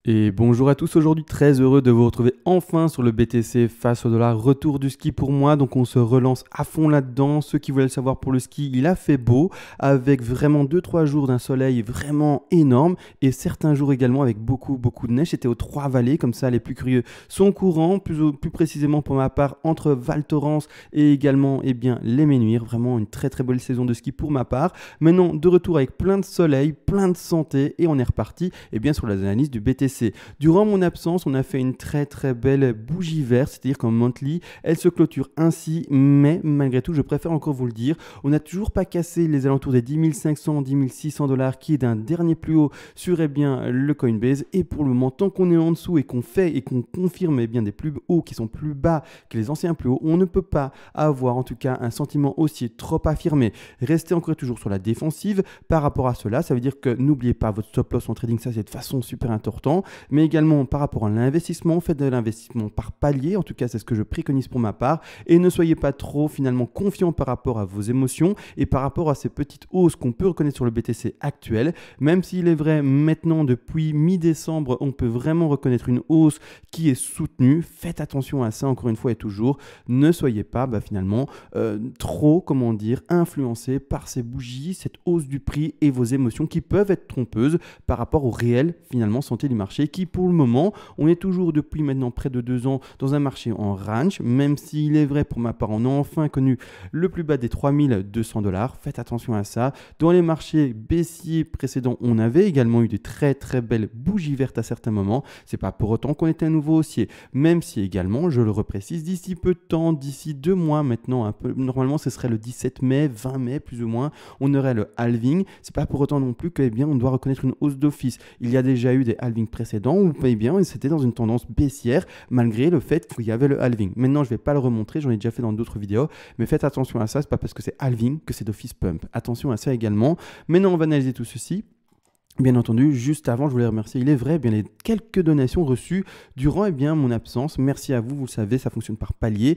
Et bonjour à tous, aujourd'hui très heureux de vous retrouver enfin sur le BTC face au dollar, retour du ski pour moi, donc on se relance à fond là-dedans. Ceux qui voulaient le savoir pour le ski, il a fait beau avec vraiment 2-3 jours d'un soleil vraiment énorme et certains jours également avec beaucoup de neige. C'était aux Trois-Vallées, comme ça les plus curieux sont au courant, plus précisément pour ma part entre Val Thorens et également les Ménuires. Vraiment une très belle saison de ski pour ma part. Maintenant de retour avec plein de soleil, plein de santé et on est reparti sur les analyses du BTC. Durant mon absence, on a fait une très belle bougie verte, c'est-à-dire qu'en monthly, elle se clôture ainsi, mais malgré tout, je préfère encore vous le dire, on n'a toujours pas cassé les alentours des 10 500, 10 600 dollars qui est d'un dernier plus haut sur le Coinbase. Et pour le moment, tant qu'on est en dessous et qu'on fait et qu'on confirme des plus hauts qui sont plus bas que les anciens plus hauts, on ne peut pas avoir en tout cas un sentiment haussier trop affirmé. Restez encore et toujours sur la défensive par rapport à cela. Ça veut dire que n'oubliez pas votre stop loss en trading, ça c'est de façon super importante. Mais également par rapport à l'investissement, faites de l'investissement par palier, en tout cas c'est ce que je préconise pour ma part, et ne soyez pas trop finalement confiant par rapport à vos émotions et par rapport à ces petites hausses qu'on peut reconnaître sur le BTC actuel, même s'il est vrai maintenant depuis mi-décembre on peut vraiment reconnaître une hausse qui est soutenue. Faites attention à ça encore une fois et toujours, ne soyez pas finalement trop influencé par ces bougies, cette hausse du prix et vos émotions qui peuvent être trompeuses par rapport au réel finalement santé du marché qui pour le moment, on est toujours depuis maintenant près de 2 ans dans un marché en range, même s'il est vrai pour ma part, on a enfin connu le plus bas des 3200 dollars. Faites attention à ça. Dans les marchés baissiers précédents, on avait également eu des très belles bougies vertes à certains moments. C'est pas pour autant qu'on était à nouveau haussier, même si également, je le reprécise, d'ici peu de temps, d'ici 2 mois maintenant, un peu, normalement ce serait le 17 mai, 20 mai plus ou moins, on aurait le halving. C'est pas pour autant non plus que on doit reconnaître une hausse d'office. Il y a déjà eu des halvings précédents où c'était dans une tendance baissière malgré le fait qu'il y avait le halving. Maintenant, je ne vais pas le remontrer, j'en ai déjà fait dans d'autres vidéos, mais faites attention à ça, c'est pas parce que c'est halving que c'est d'office pump. Attention à ça également. Maintenant, on va analyser tout ceci. Bien entendu, juste avant, je voulais remercier, il est vrai, les quelques donations reçues durant mon absence. Merci à vous, vous le savez, ça fonctionne par palier.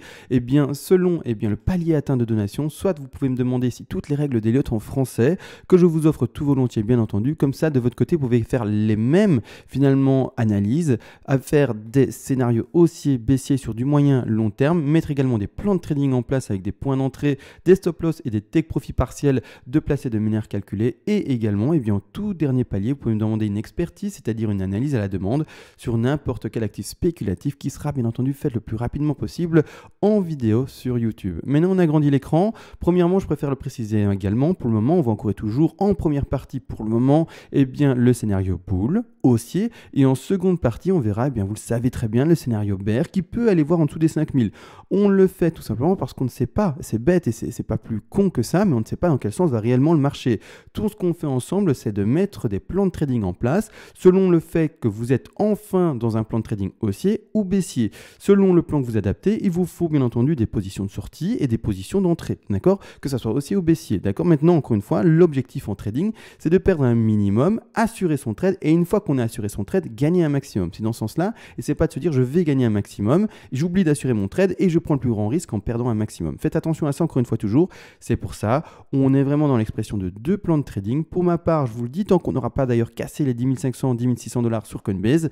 Selon le palier atteint de donation, soit vous pouvez me demander si toutes les règles d'Elliott en français, que je vous offre tout volontiers, bien entendu. Comme ça, de votre côté, vous pouvez faire les mêmes, finalement, analyses, à faire des scénarios haussiers, baissiers sur du moyen long terme, mettre également des plans de trading en place avec des points d'entrée, des stop loss et des take profit partiels de placer de manière calculée. Et également, en tout dernier palier, vous pouvez me demander une expertise, c'est-à-dire une analyse à la demande sur n'importe quel actif spéculatif qui sera bien entendu fait le plus rapidement possible en vidéo sur YouTube. Maintenant, on agrandit l'écran. Premièrement, je préfère le préciser également, pour le moment, on va encore et toujours en première partie pour le moment, le scénario bull, haussier, et en seconde partie, on verra, vous le savez très bien, le scénario bear qui peut aller voir en dessous des 5000. On le fait tout simplement parce qu'on ne sait pas, c'est bête et c'est pas plus con que ça, mais on ne sait pas dans quel sens va réellement le marché. Tout ce qu'on fait ensemble, c'est de mettre des plans de trading en place selon le fait que vous êtes enfin dans un plan de trading haussier ou baissier. Selon le plan que vous adaptez, il vous faut bien entendu des positions de sortie et des positions d'entrée, d'accord? Que ça soit haussier ou baissier, d'accord? Maintenant, encore une fois, l'objectif en trading, c'est de perdre un minimum, assurer son trade et une fois qu'on a assuré son trade, gagner un maximum. C'est dans ce sens-là et c'est pas de se dire je vais gagner un maximum, j'oublie d'assurer mon trade et je prends le plus grand risque en perdant un maximum. Faites attention à ça encore une fois toujours, c'est pour ça, on est vraiment dans l'expression de 2 plans de trading. Pour ma part, je vous le dis, tant qu'on n'aura pas d'ailleurs casser les 10 500, 10 600 dollars sur Coinbase,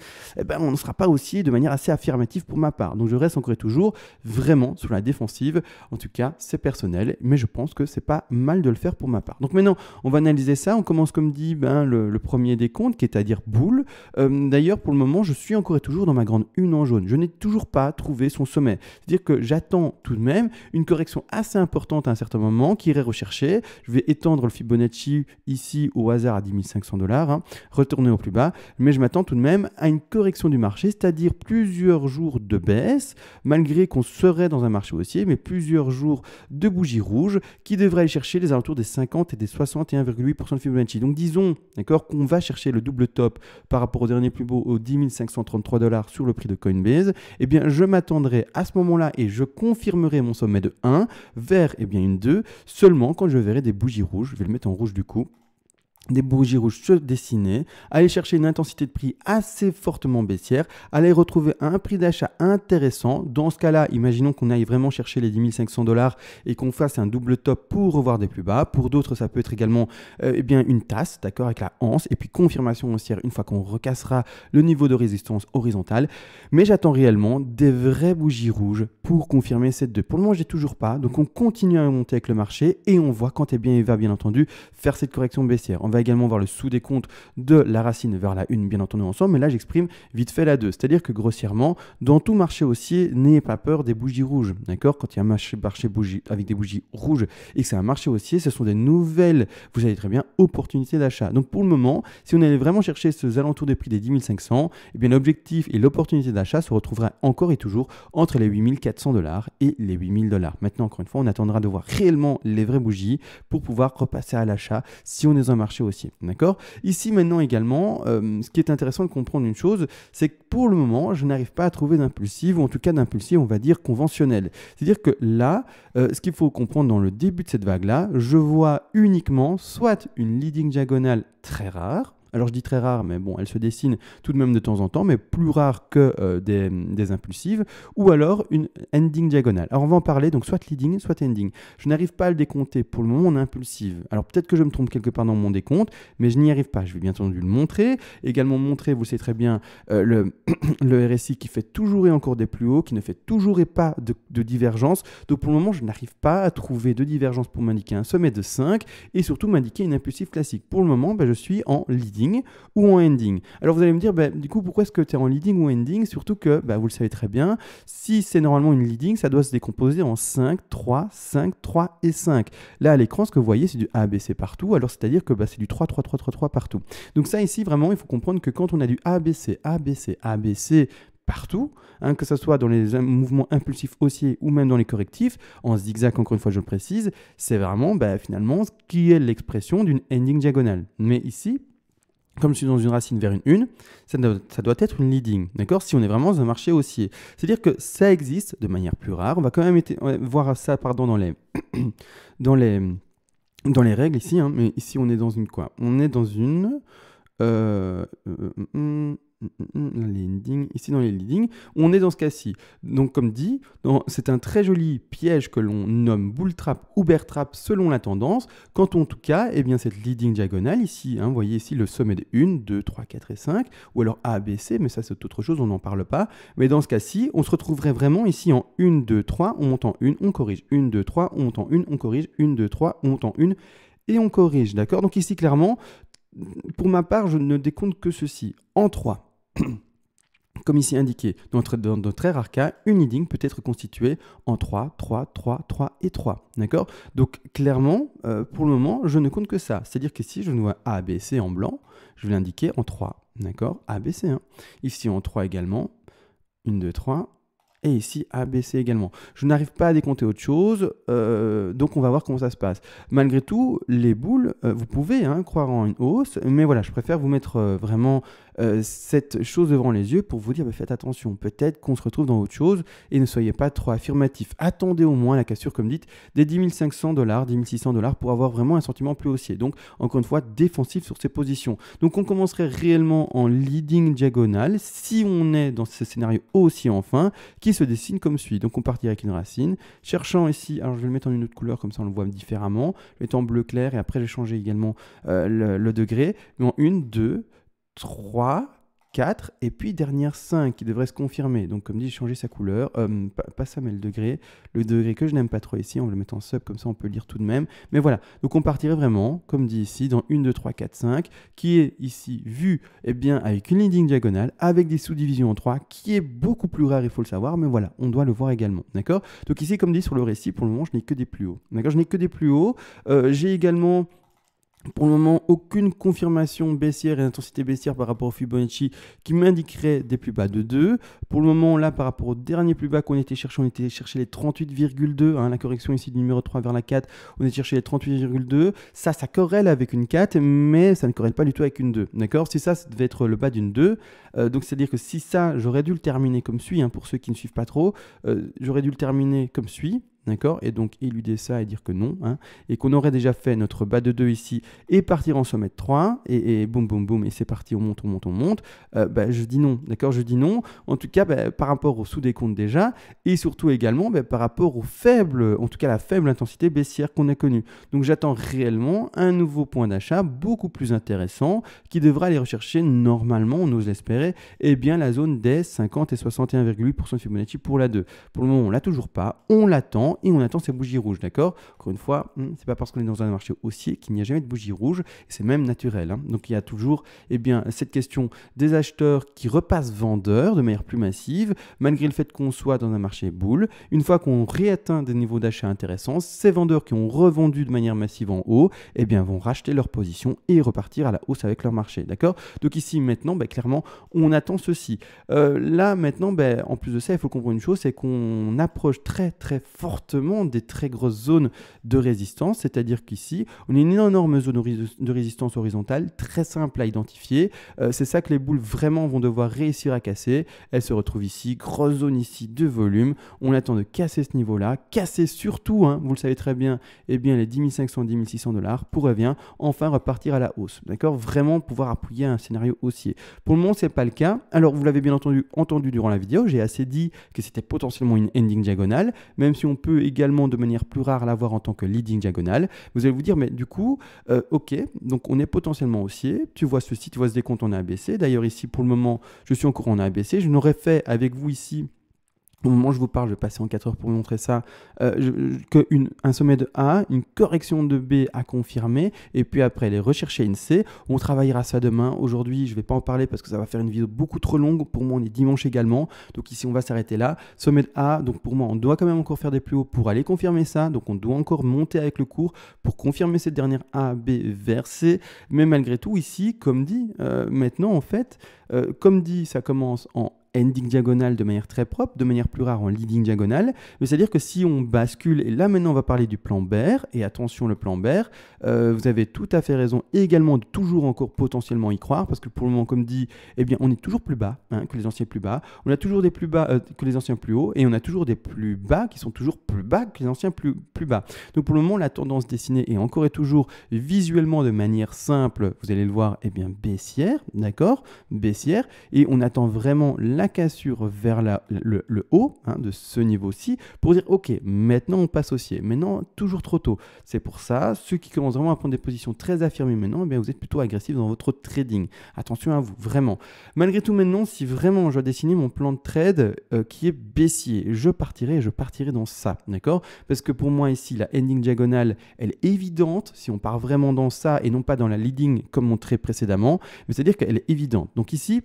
on ne sera pas haussier de manière assez affirmative pour ma part. Donc je reste encore et toujours vraiment sur la défensive. En tout cas, c'est personnel, mais je pense que c'est pas mal de le faire pour ma part. Donc maintenant, on va analyser ça. On commence comme dit le premier décompte, qui est à dire boule. D'ailleurs, pour le moment, je suis encore et toujours dans ma grande une en jaune. Je n'ai toujours pas trouvé son sommet. C'est-à-dire que j'attends tout de même une correction assez importante à un certain moment qui irait rechercher. Je vais étendre le Fibonacci ici au hasard à 10 500 dollars. Retourner au plus bas, mais je m'attends tout de même à une correction du marché, c'est-à-dire plusieurs jours de baisse, malgré qu'on serait dans un marché haussier, mais plusieurs jours de bougies rouges qui devraient aller chercher les alentours des 50 et des 61,8% de Fibonacci. Donc disons, d'accord, qu'on va chercher le double top par rapport au dernier plus beau, aux 10 533 dollars sur le prix de Coinbase, je m'attendrai à ce moment-là et je confirmerai mon sommet de 1 vers une 2 seulement quand je verrai des bougies rouges. Je vais le mettre en rouge du coup. des bougies rouges se dessiner, aller chercher une intensité de prix assez fortement baissière, aller retrouver un prix d'achat intéressant. Dans ce cas-là, imaginons qu'on aille vraiment chercher les 10 500 $ et qu'on fasse un double top pour revoir des plus bas. Pour d'autres, ça peut être également eh bien, une tasse, d'accord, avec la anse, et puis confirmation haussière une fois qu'on recassera le niveau de résistance horizontale. Mais j'attends réellement des vraies bougies rouges pour confirmer cette 2. Pour le moment, je n'ai toujours pas, donc on continue à monter avec le marché et on voit quand il va bien entendu faire cette correction baissière. On va également voir le sous-décompte de la racine vers la 1, bien entendu, ensemble, mais là, j'exprime vite fait la 2. C'est-à-dire que grossièrement, dans tout marché haussier, n'ayez pas peur des bougies rouges, d'accord? Quand il y a un marché bougie, avec des bougies rouges et que c'est un marché haussier, ce sont des nouvelles, vous savez très bien, opportunités d'achat. Donc, pour le moment, si on allait vraiment chercher ces alentours des prix des 10 500, eh bien, l'objectif et l'opportunité d'achat se retrouvera encore et toujours entre les 8 400 $ et les 8 000 $. Maintenant, encore une fois, on attendra de voir réellement les vraies bougies pour pouvoir repasser à l'achat si on est dans un marché haussier. D'accord? Ici, maintenant également, ce qui est intéressant de comprendre une chose, c'est que pour le moment, je n'arrive pas à trouver d'impulsive, ou en tout cas d'impulsive, on va dire conventionnelle. C'est-à-dire que là, ce qu'il faut comprendre dans le début de cette vague-là, je vois uniquement soit une leading diagonale très rare. Alors je dis très rare, mais bon, elle se dessine tout de même de temps en temps, mais plus rare que des impulsives, ou alors une ending diagonale. Alors on va en parler, donc soit leading, soit ending. Je n'arrive pas à le décompter pour le moment en impulsive. Alors peut-être que je me trompe quelque part dans mon décompte, mais je n'y arrive pas. Je vais bien entendu le montrer. Également montrer, vous le savez très bien, le RSI qui fait toujours et encore des plus hauts, qui ne fait toujours et pas de divergence. Donc pour le moment, je n'arrive pas à trouver de divergence pour m'indiquer un sommet de 5 et surtout m'indiquer une impulsive classique. Pour le moment, je suis en leading ou en ending. Alors vous allez me dire, du coup, pourquoi est-ce que tu es en leading ou ending? Surtout que, vous le savez très bien, si c'est normalement une leading, ça doit se décomposer en 5, 3, 5, 3 et 5. Là, à l'écran, ce que vous voyez, c'est du ABC partout, alors c'est-à-dire que c'est du 3, 3, 3, 3, 3 partout. Donc ça, ici, vraiment, il faut comprendre que quand on a du ABC, ABC, ABC, partout, que ce soit dans les mouvements impulsifs haussiers ou même dans les correctifs, en zigzag, encore une fois je le précise, c'est vraiment finalement ce qui est l'expression d'une ending diagonale. Mais ici, comme je suis dans une racine vers une, ça doit être une leading, d'accord? Si on est vraiment dans un marché haussier. C'est-à-dire que ça existe de manière plus rare. On va quand même voir ça dans les, dans les règles ici, mais ici on est dans une quoi? On est dans une... ici dans les leadings, on est dans ce cas-ci. Donc comme dit, c'est un très joli piège que l'on nomme bull trap ou bear trap selon la tendance, quand en tout cas, cette leading diagonale ici, vous voyez ici le sommet de 1, 2, 3, 4 et 5, ou alors ABC, mais ça c'est autre chose, on n'en parle pas. Mais dans ce cas-ci, on se retrouverait vraiment ici en 1, 2, 3, on monte en 1, on corrige, 1, 2, 3, on monte en 1, on corrige, 1, 2, 3, on monte en 1 et on corrige, d'accord? Donc ici clairement, pour ma part, je ne décompte que ceci, en 3. Comme ici indiqué, dans de très rares cas, une leading peut être constituée en 3, 3, 3, 3 et 3. D'accord? Donc clairement, pour le moment, je ne compte que ça. C'est-à-dire qu'ici, je vois A, B, C en blanc, je vais l'indiquer en 3. D'accord? A, B, C. Ici en 3 également, 1, 2, 3. Et ici, ABC également. Je n'arrive pas à décompter autre chose, donc on va voir comment ça se passe. Malgré tout, les boules, vous pouvez croire en une hausse, mais voilà, je préfère vous mettre vraiment cette chose devant les yeux pour vous dire, faites attention, peut-être qu'on se retrouve dans autre chose et ne soyez pas trop affirmatif. Attendez au moins la cassure, comme dites, des 10 500 $, 10 600 $ pour avoir vraiment un sentiment plus haussier. Donc, encore une fois, défensif sur ces positions. Donc, on commencerait réellement en leading diagonale si on est dans ce scénario haussier enfin, qui se dessine comme suit. Donc, on partirait avec une racine, cherchant ici, alors je vais le mettre en une autre couleur, comme ça on le voit différemment, je vais mettre en bleu clair et après j'ai changé également le degré, mais en 1, 2, 3, 4 et puis dernière 5 qui devrait se confirmer. Donc comme dit, j'ai changé sa couleur, pas ça mais le degré que je n'aime pas trop ici, on va le mettre en sub comme ça on peut lire tout de même. Mais voilà, donc on partirait vraiment, comme dit ici, dans 1, 2, 3, 4, 5 qui est ici vu avec une leading diagonale, avec des sous-divisions en 3 qui est beaucoup plus rare, il faut le savoir, mais voilà, on doit le voir également, d'accord? Donc ici, comme dit sur le récit, pour le moment, je n'ai que des plus hauts, d'accord? Je n'ai que des plus hauts, j'ai également... Pour le moment, aucune confirmation baissière et intensité baissière par rapport au Fibonacci qui m'indiquerait des plus bas de 2. Pour le moment, là, par rapport au dernier plus bas qu'on était cherché, on était cherché les 38,2. La correction ici du numéro 3 vers la 4, on est cherché les 38,2. Ça corrèle avec une 4, mais ça ne corrèle pas du tout avec une 2. D'accord? Si ça devait être le bas d'une 2. Donc, c'est-à-dire que si ça, j'aurais dû le terminer comme suit, pour ceux qui ne suivent pas trop, j'aurais dû le terminer comme suit. d'accord, et donc éluder ça et dire que non, hein, et qu'on aurait déjà fait notre bas de 2 ici et partir en sommet de 3, et boum, boum, boum, et c'est parti, on monte, on monte, on monte, je dis non, d'accord, je dis non, en tout cas par rapport au sous-décompte déjà, et surtout également par rapport au faible, en tout cas la faible intensité baissière qu'on a connue. Donc j'attends réellement un nouveau point d'achat beaucoup plus intéressant qui devra aller rechercher normalement, on ose l'espérer, la zone des 50 et 61,8% de Fibonacci pour la 2. Pour le moment, on l'a toujours pas, on l'attend et on attend ces bougies rouges, d'accord? Encore une fois, c'est pas parce qu'on est dans un marché haussier qu'il n'y a jamais de bougie rouge, et c'est même naturel, hein. Donc il y a toujours cette question des acheteurs qui repassent vendeurs de manière plus massive, malgré le fait qu'on soit dans un marché boule. Une fois qu'on réatteint des niveaux d'achat intéressants, ces vendeurs qui ont revendu de manière massive en haut, vont racheter leur position et repartir à la hausse avec leur marché, d'accord? Donc ici maintenant, clairement, on attend ceci. Là maintenant, en plus de ça, il faut comprendre une chose, c'est qu'on approche très très fortement des très grosses zones de résistance, c'est-à-dire qu'ici, on a une énorme zone de résistance horizontale, très simple à identifier. C'est ça que les boules vraiment vont devoir réussir à casser. Elles se retrouvent ici, grosse zone ici de volume. On attend de casser ce niveau-là, casser surtout, hein, vous le savez très bien, les 10 500, 10 600 $ pour enfin repartir à la hausse. D'accord? Vraiment pouvoir appuyer un scénario haussier. Pour le moment, ce n'est pas le cas. Alors, vous l'avez bien entendu durant la vidéo, j'ai assez dit que c'était potentiellement une ending diagonale, même si on peut également de manière plus rare l'avoir en tant que leading diagonale. Vous allez vous dire, mais du coup, ok, donc on est potentiellement haussier. Tu vois ceci, tu vois ce décompte en ABC. D'ailleurs, ici, pour le moment, je suis encore en ABC. Je n'aurais fait avec vous ici, au moment où je vous parle, je vais passer en 4 heures pour vous montrer ça, un sommet de A, une correction de B à confirmer, et puis après aller rechercher une C. On travaillera ça demain. Aujourd'hui, je ne vais pas en parler parce que ça va faire une vidéo beaucoup trop longue. Pour moi, on est dimanche également. Donc ici, on va s'arrêter là. Sommet de A, donc pour moi, on doit quand même encore faire des plus hauts pour aller confirmer ça. Donc on doit encore monter avec le cours pour confirmer cette dernière A, B vers C. Mais malgré tout, ici, comme dit, maintenant, en fait, comme dit, ça commence en ending diagonale de manière très propre, de manière plus rare en leading diagonale. Mais c'est-à-dire que si on bascule, et là maintenant on va parler du plan bear, et attention le plan bear, vous avez tout à fait raison également de toujours encore potentiellement y croire, parce que pour le moment, comme dit, on est toujours plus bas que les anciens plus bas, on a toujours des plus bas que les anciens plus hauts, et on a toujours des plus bas qui sont toujours plus bas que les anciens plus bas. Donc pour le moment, la tendance dessinée est encore et toujours visuellement de manière simple, vous allez le voir, baissière, d'accord, baissière, et on attend vraiment la cassure vers le haut de ce niveau-ci pour dire ok, maintenant on passe haussier, maintenant toujours trop tôt. C'est pour ça, ceux qui commencent vraiment à prendre des positions très affirmées maintenant, vous êtes plutôt agressifs dans votre trading. Attention à vous, vraiment. Malgré tout maintenant, si vraiment je dois dessiner mon plan de trade qui est baissier, je partirai dans ça, d'accord? Parce que pour moi ici, la ending diagonale, elle est évidente si on part vraiment dans ça et non pas dans la leading comme montré précédemment, mais c'est-à-dire qu'elle est évidente. Donc ici,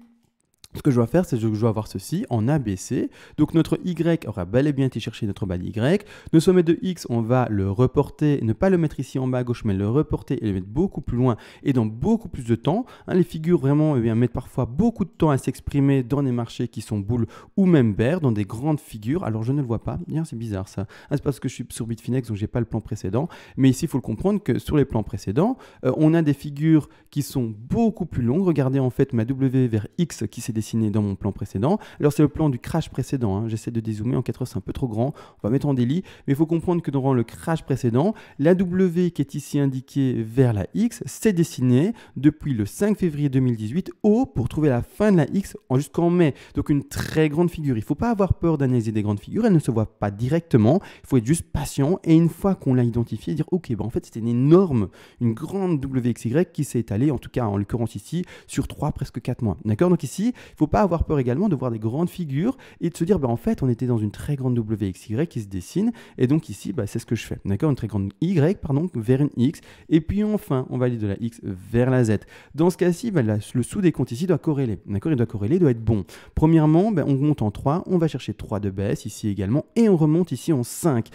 ce que je dois faire, c'est que je dois avoir ceci en ABC. Donc notre Y aura bel et bien été chercher notre bas de Y. Le sommet de X, on va le reporter, ne pas le mettre ici en bas à gauche, mais le reporter et le mettre beaucoup plus loin et dans beaucoup plus de temps. Les figures vraiment mettent parfois beaucoup de temps à s'exprimer dans des marchés qui sont boules ou même bear, dans des grandes figures. Alors je ne le vois pas, bien c'est bizarre ça. C'est parce que je suis sur Bitfinex, donc je n'ai pas le plan précédent. Mais ici, il faut le comprendre que sur les plans précédents, on a des figures qui sont beaucoup plus longues. Regardez en fait ma W vers X qui s'est dessiné dans mon plan précédent. Alors c'est le plan du crash précédent, j'essaie de dézoomer, en 4 heures c'est un peu trop grand, on va mettre en délit, mais il faut comprendre que durant le crash précédent, la W qui est ici indiquée vers la X s'est dessinée depuis le 5 février 2018 haut pour trouver la fin de la X jusqu'en mai. Donc une très grande figure. Il ne faut pas avoir peur d'analyser des grandes figures, elles ne se voient pas directement, il faut être juste patient et une fois qu'on l'a identifié, dire ok, en fait c'était une grande WXY qui s'est étalée, en tout cas en l'occurrence ici, sur 3, presque 4 mois. D'accord? Donc ici, il ne faut pas avoir peur également de voir des grandes figures et de se dire en fait on était dans une très grande WXY qui se dessine et donc ici c'est ce que je fais, d'accord, une très grande Y vers une X et puis enfin on va aller de la X vers la Z. Dans ce cas-ci le sous-décompte ici doit corréler, d'accord, il doit corréler, il doit être bon. Premièrement on monte en 3, on va chercher 3 de baisse ici également et on remonte ici en 5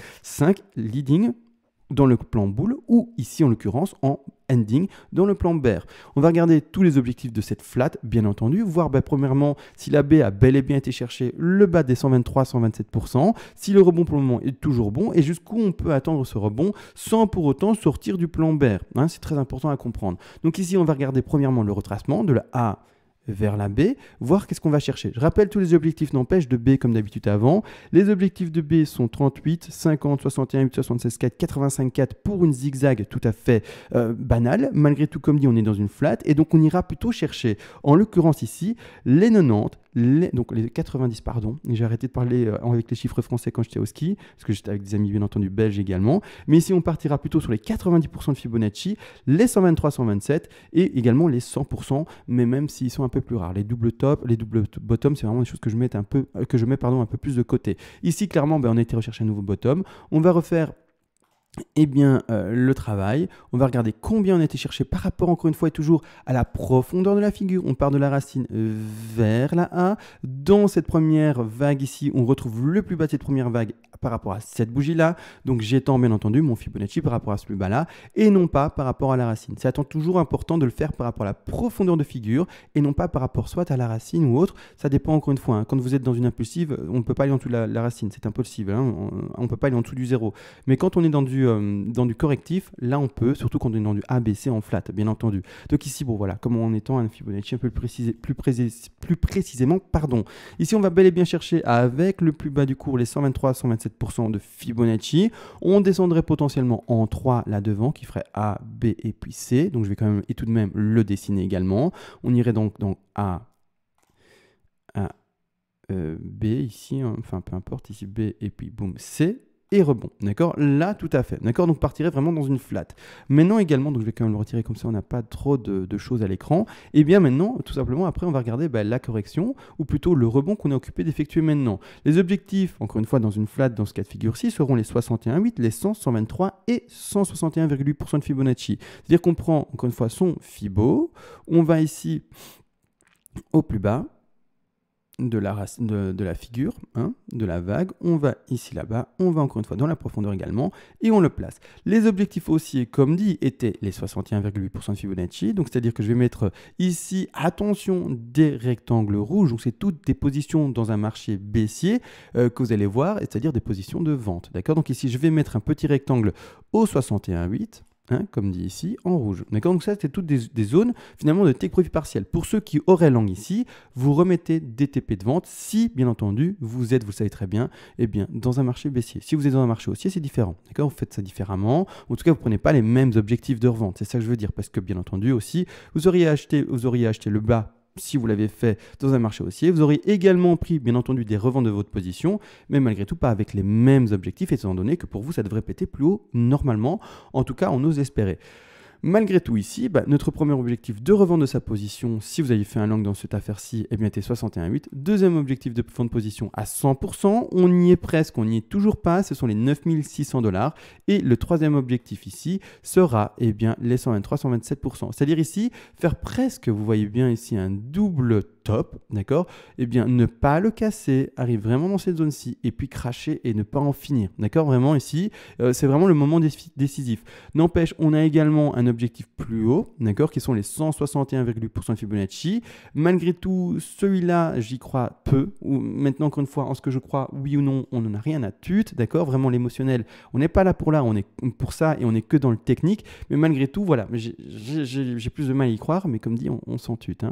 leading dans le plan boule ou ici en l'occurrence en ending dans le plan bear. On va regarder tous les objectifs de cette flat, bien entendu, voir premièrement si la B a bel et bien été chercher le bas des 123-127%, si le rebond pour le moment est toujours bon et jusqu'où on peut attendre ce rebond sans pour autant sortir du plan bear. C'est très important à comprendre. Donc ici, on va regarder premièrement le retracement de la A vers la B, voir qu'est-ce qu'on va chercher. Je rappelle tous les objectifs n'empêche de B comme d'habitude avant. Les objectifs de B sont 38, 50, 61, 8, 76, 4, 85, 4 pour une zigzag tout à fait banale. Malgré tout, comme dit, on est dans une flat et donc on ira plutôt chercher, en l'occurrence ici, les 90, donc les 90, pardon. J'ai arrêté de parler avec les chiffres français quand j'étais au ski, parce que j'étais avec des amis bien entendu belges également. Mais ici, on partira plutôt sur les 90% de Fibonacci, les 123, 127 et également les 100%, mais même s'ils sont un peu plus rares. Les doubles top, les doubles bottom, c'est vraiment des choses que je mets un peu plus de côté. Ici, clairement, on a été rechercher un nouveau bottom. On va refaire le travail, on va regarder combien on a été cherché par rapport encore une fois et toujours à la profondeur de la figure. On part de la racine vers la A. Dans cette première vague ici, on retrouve le plus bas de cette première vague par rapport à cette bougie-là. Donc j'étends bien entendu mon Fibonacci par rapport à ce plus bas-là et non pas par rapport à la racine. C'est toujours important de le faire par rapport à la profondeur de figure et non pas par rapport soit à la racine ou autre. Ça dépend encore une fois. Quand vous êtes dans une impulsive, on ne peut pas aller en dessous de la racine. C'est impossible. On ne peut pas aller en dessous du 0. Mais quand on est dans du correctif, là on peut, surtout quand on est dans du ABC en flat, bien entendu. Donc ici, bon voilà, comme en étant un Fibonacci un peu plus précisément, pardon. Ici, on va bel et bien chercher avec le plus bas du cours, les 123 127% de Fibonacci. On descendrait potentiellement en 3 là devant, qui ferait A, B et puis C. Donc je vais quand même, et tout de même, le dessiner également. On irait donc dans A, B ici, enfin peu importe, ici B et puis boum, C. Et rebond, d'accord? Là, tout à fait, d'accord? Donc, partirait vraiment dans une flat. Maintenant également, donc je vais quand même le retirer comme ça, on n'a pas trop de choses à l'écran. Et bien maintenant, tout simplement, après, on va regarder la correction, ou plutôt le rebond qu'on est occupé d'effectuer maintenant. Les objectifs, encore une fois, dans une flat, dans ce cas de figure-ci, seront les 61,8, les 100, 123 et 161,8% de Fibonacci. C'est-à-dire qu'on prend, encore une fois, son Fibo, on va ici au plus bas, de la figure, de la vague, on va ici là-bas, on va encore une fois dans la profondeur également, et on le place. Les objectifs haussiers, comme dit, étaient les 61,8% de Fibonacci, donc c'est-à-dire que je vais mettre ici, attention, des rectangles rouges, donc c'est toutes des positions dans un marché baissier que vous allez voir, c'est-à-dire des positions de vente, d'accord? Donc ici, je vais mettre un petit rectangle au 61,8, comme dit ici, en rouge. D'accord? Donc ça, c'est toutes des zones finalement de take profit partiel. Pour ceux qui auraient langue ici, vous remettez des TP de vente si, bien entendu, vous êtes, vous le savez très bien, dans un marché baissier. Si vous êtes dans un marché haussier, c'est différent. D'accord? Vous faites ça différemment. En tout cas, vous ne prenez pas les mêmes objectifs de revente. C'est ça que je veux dire. Parce que, bien entendu, aussi, vous auriez acheté le bas si vous l'avez fait dans un marché haussier. Vous auriez également pris, bien entendu, des reventes de votre position, mais malgré tout, pas avec les mêmes objectifs, étant donné que pour vous, ça devrait péter plus haut normalement. En tout cas, on ose espérer. Malgré tout ici, notre premier objectif de revente de sa position, si vous avez fait un long dans cette affaire-ci, était 61,8. Deuxième objectif de vente de position à 100%, on y est presque, on n'y est toujours pas, ce sont les 9600$. Et le troisième objectif ici sera les 123, 127%. C'est-à-dire ici, faire presque, vous voyez bien ici, un double top, d'accord? Ne pas le casser, arrive vraiment dans cette zone-ci, et puis cracher et ne pas en finir, d'accord? Vraiment ici, c'est vraiment le moment décisif. N'empêche, on a également un objectif plus haut, d'accord, qui sont les 161,8% de Fibonacci. Malgré tout, celui-là, j'y crois peu. Ou maintenant, encore une fois, en ce que je crois, oui ou non, on n'en a rien à tute, d'accord? Vraiment l'émotionnel, on n'est pas là pour on est pour ça et on n'est que dans le technique. Mais malgré tout, voilà, j'ai plus de mal à y croire, mais comme dit, on s'en tute.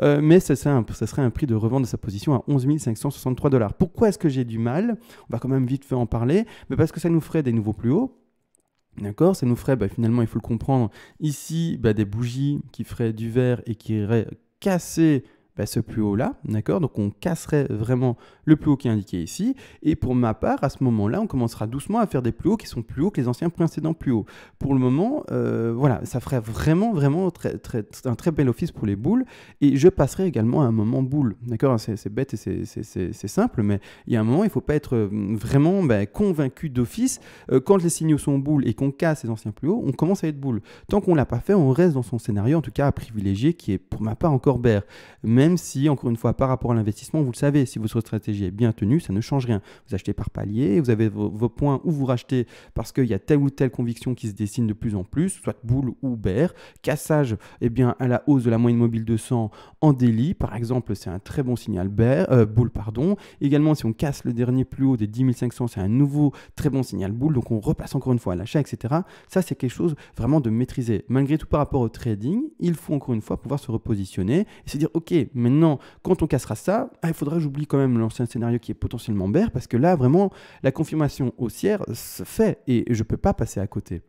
Mais ça serait un prix de revente de sa position à 11 563$. Pourquoi est-ce que j'ai du mal? On va quand même vite fait en parler, mais parce que ça nous ferait des nouveaux plus hauts. D'accord, ça nous ferait, finalement, il faut le comprendre, ici, des bougies qui feraient du vert et qui iraient casser ce plus haut là, d'accord? Donc on casserait vraiment le plus haut qui est indiqué ici. Et pour ma part, à ce moment-là, on commencera doucement à faire des plus hauts qui sont plus hauts que les anciens précédents plus hauts. Pour le moment, voilà, ça ferait vraiment un très bel office pour les boules. Et je passerai également à un moment boule, d'accord? C'est bête et c'est simple, mais il y a un moment, il ne faut pas être vraiment convaincu d'office. Quand les signaux sont boules et qu'on casse les anciens plus hauts, on commence à être boule. Tant qu'on ne l'a pas fait, on reste dans son scénario, en tout cas à privilégier, qui est pour ma part encore bear. Même si, encore une fois, par rapport à l'investissement, vous le savez, si votre stratégie est bien tenue, ça ne change rien. Vous achetez par palier, vous avez vos points où vous rachetez parce qu'il y a telle ou telle conviction qui se dessine de plus en plus, soit boule ou bear. Cassage, à la hausse de la moyenne mobile 200 en daily, par exemple, c'est un très bon signal boule. Également, si on casse le dernier plus haut des 10 500, c'est un nouveau très bon signal boule. Donc, on repasse encore une fois à l'achat, etc. Ça, c'est quelque chose vraiment de maîtrisé. Malgré tout, par rapport au trading, il faut encore une fois pouvoir se repositionner et se dire, OK, Maintenant, quand on cassera ça, il faudra que j'oublie quand même l'ancien scénario qui est potentiellement bear, parce que là, vraiment, la confirmation haussière se fait et je ne peux pas passer à côté.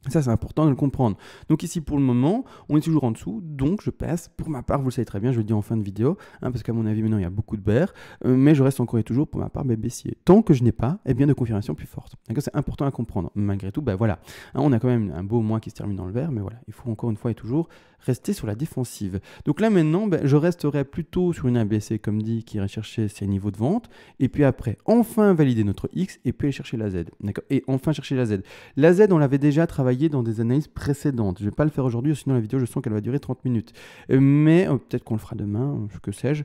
Ça, c'est important de le comprendre. Donc ici, pour le moment, on est toujours en dessous, donc je passe. Pour ma part, vous le savez très bien, je le dis en fin de vidéo, parce qu'à mon avis, maintenant, il y a beaucoup de bear, mais je reste encore et toujours, pour ma part, baissier. Tant que je n'ai pas, bien, de confirmation plus forte. D'accord, c'est important à comprendre. Malgré tout, voilà. On a quand même un beau mois qui se termine dans le vert, mais voilà, il faut encore une fois et toujours rester sur la défensive. Donc là, maintenant, je resterai plutôt sur une ABC, comme dit, qui irait chercher ses niveaux de vente, et puis après, enfin valider notre X, et puis aller chercher la Z. D'accord, et enfin chercher la Z. La Z, on l'avait déjà travaillé dans des analyses précédentes. Je ne vais pas le faire aujourd'hui, sinon la vidéo, je sens qu'elle va durer 30 minutes. Mais peut-être qu'on le fera demain, que sais-je.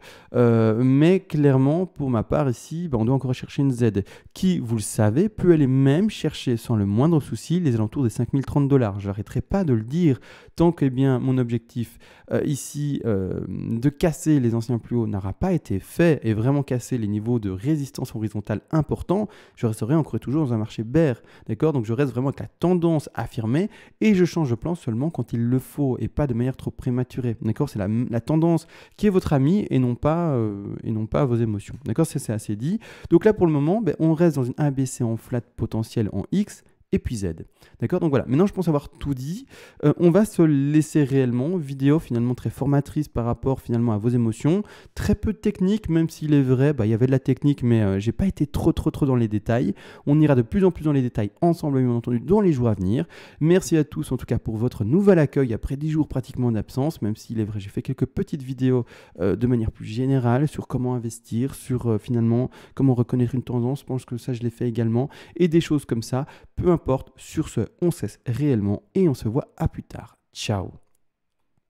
Mais clairement, pour ma part ici, on doit encore chercher une Z qui, vous le savez, peut aller même chercher sans le moindre souci les alentours des 5030 $. Je n'arrêterai pas de le dire tant que mon objectif ici de casser les anciens plus hauts n'aura pas été fait et vraiment casser les niveaux de résistance horizontale importants, je resterai encore et toujours dans un marché bear. D'accord, donc je reste vraiment avec la tendance affirmée et je change de plan seulement quand il le faut et pas de manière trop prématurée. D'accord, c'est la tendance qui est votre ami et non pas vos émotions. D'accord, c'est assez dit. Donc là pour le moment, on reste dans une ABC en flat potentiel en X et puis Z. D'accord, donc voilà, maintenant je pense avoir tout dit. On va se laisser réellement, vidéo finalement très formatrice par rapport finalement à vos émotions, très peu de technique, même s'il est vrai, il y avait de la technique, mais j'ai pas été trop dans les détails. On ira de plus en plus dans les détails ensemble, bien entendu, dans les jours à venir. Merci à tous en tout cas pour votre nouvel accueil après 10 jours pratiquement d'absence, même s'il est vrai, j'ai fait quelques petites vidéos de manière plus générale sur comment investir, sur finalement comment reconnaître une tendance, je pense que ça je l'ai fait également, et des choses comme ça, peu importe. Sur ce, on cesse réellement et on se voit à plus tard. Ciao.